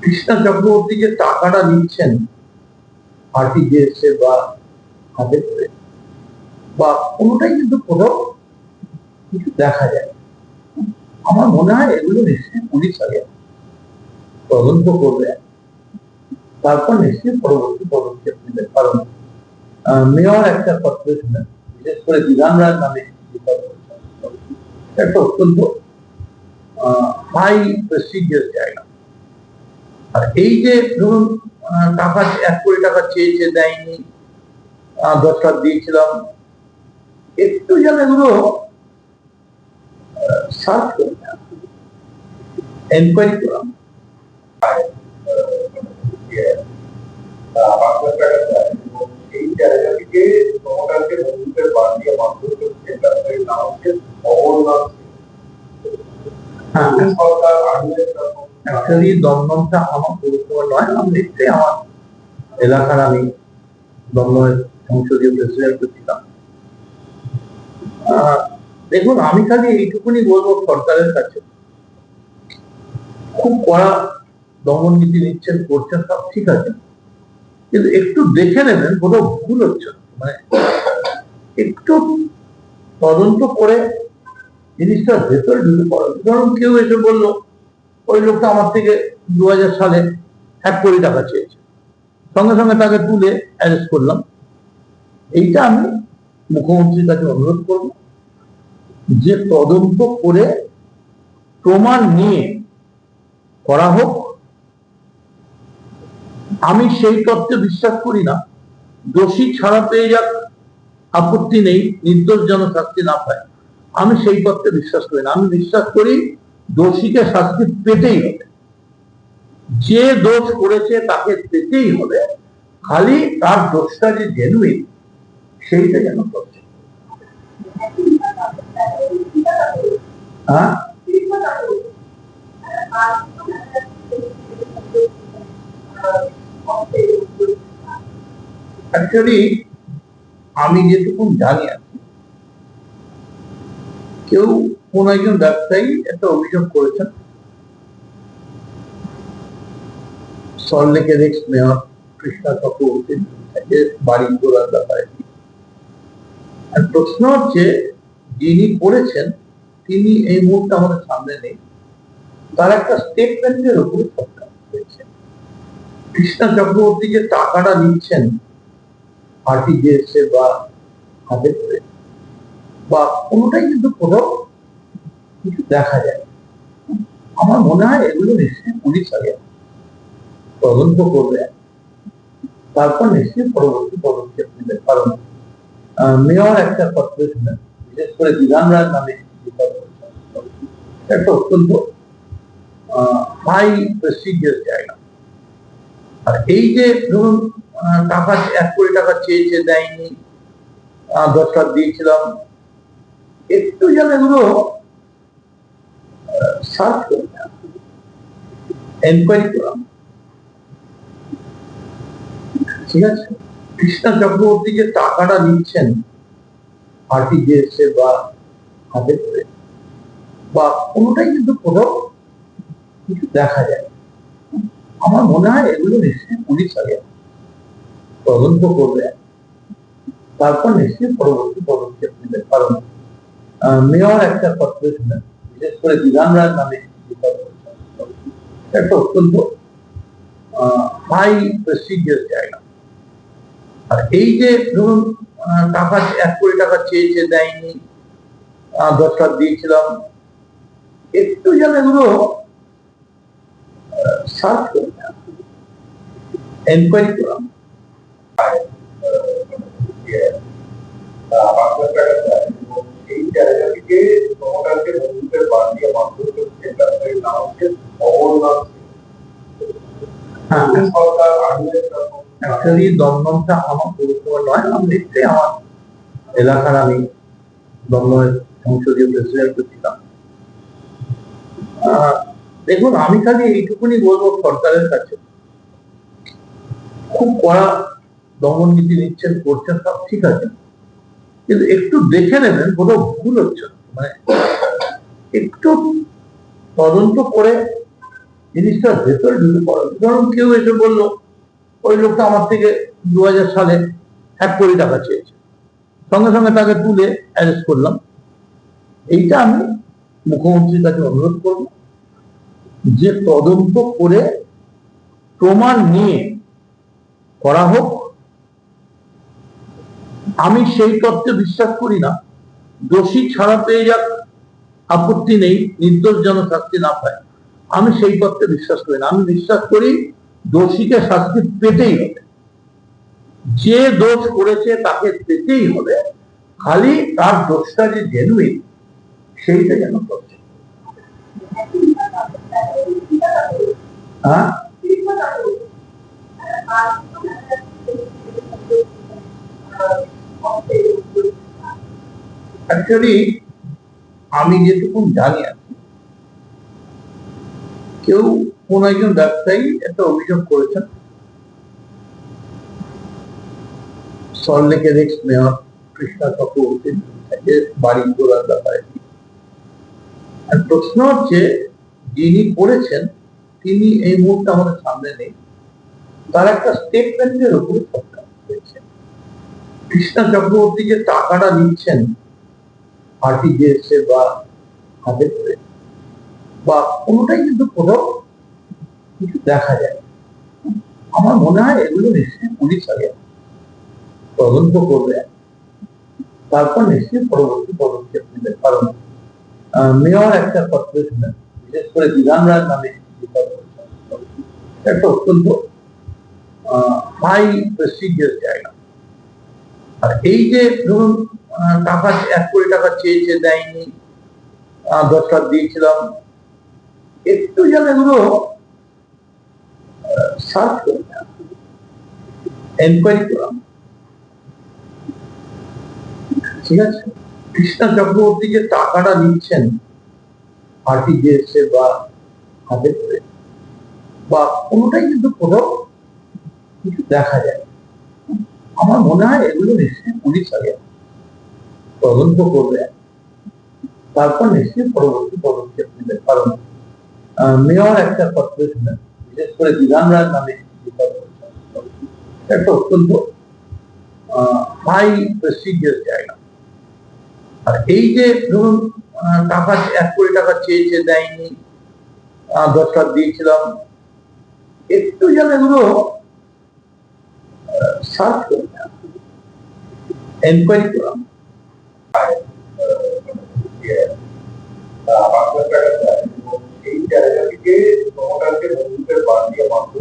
কৃষ্ণা চক্রবর্তী যে টাকাটা নিচ্ছেন আরটিজিএস এ বা হাতে করে বা কোনোটাই কিন্তু কোথাও কিছু দেখা যায়। আমার মনে হয় এগুলো নিশ্চয়ই পুলিশ আগে তদন্ত করবে, তারপর নিশ্চয়ই পরবর্তী পদক্ষেপ নেবে। কারণ মেয়র একটা কর্পোরেশনের, বিশেষ করে বিধান রায় নামে একটা অত্যন্ত হাই প্রেস্টিজিয়াস জায়গা। আর এই যে ধরুন টাকা 1 কোটি টাকা চেয়েছে, দেয়নি, 10 লাখ দিয়েছিলাম, একটু যেন এগুলো সার্চ করে এনকোয়ারি করা। এই জায়গা থেকে তোমাদেরকে বন্ধুদের বাড়িয়ে মাধ্যমে অ্যাকচুয়ালি দমদমটা আমার পৌরসভা নয়, আমি দেখতে আমার এলাকার, আমি দমদমের সংসদীয় প্রেসিডেন্ট ছিলাম। দেখুন, আমি খালি এইটুকুনি বলবো সরকারের কাছে, খুব কড়া দমন নীতি নিচ্ছেন, করছেন, সব ঠিক আছে, কিন্তু একটু দেখে নেবেন কোথাও ভুল হচ্ছে, মানে একটু তদন্ত করে জিনিসটা ভেতরে ঢুকে পড়ে। ধরুন কেউ এসে বললো ওই লোকটা আমার থেকে 2000 সালে 1 কোটি টাকা চেয়েছে, সঙ্গে সঙ্গে তাকে তুলে অ্যারেস্ট করলাম। এইটা আমি মুখ্যমন্ত্রীর কাছে অনুরোধ করব যে তদন্ত করে প্রমাণ নিয়ে করা হোক। আমি সেই তত্ত্বে বিশ্বাস করি না, দোষী ছাড়া পেয়ে যাক, আপত্তি নেই, নির্দোষ যেন শাস্তি না পায়, আমি সেই তত্ত্বে বিশ্বাস করি না। আমি বিশ্বাস করি দোষীকে শাস্তি পেতেই হবে, যে দোষ করেছে তাকে পেতেই হবে, খালি তার দোষটা যে জেনুইন সেইটা যেন করছে। হ্যাঁ, অ্যাকচুয়ালি আমি যেটুকু জানি, কেউ কোন একজন ব্যবসায়ী একটা অভিযোগ করেছেন সল্টলেকের এক্স মেয়র কৃষ্ণা চক্রবর্তীর বাড়ি তোলার ব্যাপারে। প্রশ্ন হচ্ছে, যিনি করেছেন তিনি এই মুহূর্তে আমাদের সামনে নেই, তার একটা স্টেটমেন্টের উপরে সরকার হয়েছে। কৃষ্ণা চক্রবর্তী যে টাকাটা নিচ্ছেন আরটিজিএস এ বা হাতে করে বা কোনোটাই কিন্তু কোথাও কিছু দেখা যায়। আমার মনে হয় এগুলো নিশ্চয়ই পুলিশ আগে তদন্ত করবে, তারপর নিশ্চয়ই পরবর্তী পদক্ষেপ নেবে। কারণ মেয়র একটা কর্পোরেশনের, বিশেষ করে বিধান রায় নামে একটা অত্যন্ত হাই প্রেস্টিজিয়াস জায়গা। আর এই যে ধরুন টাকা 1 কোটি টাকা চেয়েছে, দেয়নি, 10 লাখ দিয়েছিলাম, একটু যেন এগুলো সার্চ করে এনকোয়ারি করা। ঠিক আছে, কৃষ্ণা চক্রবর্তী যে টাকাটা নিচ্ছেন আরটিজিএস এ বা হাতে করে বা কোনোটাই কিন্তু কোথাও কিছু দেখা যায়। আমার মনে হয় এগুলো নিশ্চয়ই পুলিশ আগে তদন্ত করবে, তারপর নিশ্চয়ই পরবর্তী পদক্ষেপ নেবে। কারণ মেয়র একটা কর্পোরেশনের, বিশেষ করে বিধান রায় নামে একটা অত্যন্ত হাই প্রেস্টিজিয়াস জায়গা। আর এই যে ধরুন টাকা 1 কোটি টাকা চেয়েছে, দেয়নি, 10 লাখ দিয়েছিলাম, একটু যেন এগুলো সার্চ করে এনকোয়ারি করা। এই জায়গা থেকে তোমাদেরকে বন্ধুদের বাড়িয়ে মাধ্যমে অ্যাকচুয়ালি দমদমটা আমার পৌরসভা নয়, আমি দেখতে আমার এলাকার, আমি দমদমের সংসদীয় প্রেসিডেন্ট ছিলাম। দেখুন, আমি খালি এইটুকুনি বলবো সরকারের কাছে, খুব কড়া দমন নীতি নিচ্ছেন, করছেন, সব ঠিক আছে, কিন্তু একটু দেখে নেবেন কোথাও ভুল হচ্ছে, মানে একটু তদন্ত করে জিনিসটা ভেতরে ঢুকে পড়ে। ধরুন কেউ এসে বললো ওই লোকটা আমার থেকে 2000 সালে 1 কোটি টাকা চেয়েছে, সঙ্গে সঙ্গে তাকে তুলে অ্যারেস্ট করলাম। এইটা আমি মুখ্যমন্ত্রীর কাছে অনুরোধ করব যে তদন্ত করে প্রমাণ নিয়ে করা হোক। আমি সেই তত্ত্বে বিশ্বাস করি না দোষী ছাড়া পেয়ে যাক, আপত্তি নেই, নির্দোষ যেন শাস্তি না পায়। আমি সেই তত্ত্বে বিশ্বাস করি না। আমি বিশ্বাস করি দোষীকে শাস্তি পেতেই হবে, যে দোষ করেছে তাকে পেতেই হবে, খালি তার দোষটা যে জেনুইন সেইটা যেন করছে। হ্যাঁ, অ্যাকচুয়ালি আমি যেটুকু জানি আছি, কেউ কোন একজন ব্যবসায়ী একটা অভিযোগ করেছেন সল্টলেকের এক্স মেয়র কৃষ্ণা চক্রবর্তীর বাড়ি তোলার ব্যাপারে। প্রশ্ন হচ্ছে যিনি করেছেন তিনি এই মুহূর্তে আমাদের সামনে নেই, তার একটা স্টেটমেন্টের উপরে সরকার হয়েছে। কৃষ্ণা চক্রবর্তী যে টাকাটা নিচ্ছেন আরটিজিএস এ বা হাতে করে বা কোনোটাই কিন্তু কোথাও কিছু দেখা যায়। আমার মনে হয় এগুলো নিশ্চয়ই পুলিশ আগে তদন্ত করবে, তারপর নিশ্চয়ই পরবর্তী পদক্ষেপ নেবে। কারণ মেয়র একটা কর্পোরেশন, বিশেষ করে বিধান রায় নামে একটা অত্যন্ত হাই প্রেস্টিজিয়াস জায়গা। আর এই যে ধরুন টাকা 1 কোটি টাকা চেয়েছে, দেয়নি, 10 লাখ দিয়েছিলাম, একটু যেন এগুলো সার্চ করে এনকোয়ারি করা, ঠিক আছে? কৃষ্ণা চক্রবর্তী যে টাকাটা নিচ্ছেন আরটিজিএস এ বা হাতে করে বা কোনোটাই কিন্তু কোথাও কিছু দেখা যায়। আমার মনে হয় এগুলো নিশ্চয়ই পুলিশ আগে তদন্ত করবে, তারপর নিশ্চয়ই পরবর্তী পদক্ষেপ নেবে। কারণ মেয়র একটা কর্পোরেশন, বিশেষ করে বিধান রায় নামে একটা অত্যন্ত হাই প্রেস্টিজিয়াস জায়গা। আর এই যে ধরুন টাকা 1 কোটি টাকা চেয়েছে, দেয়নি, 10 লাখ দিয়েছিলাম, একটু যেন এগুলো সার্চ করে এনকোয়ারি করা। এই জায়গা থেকে ক্ষমতাকে বন্ধুদের বাদ দিয়ে মাত্র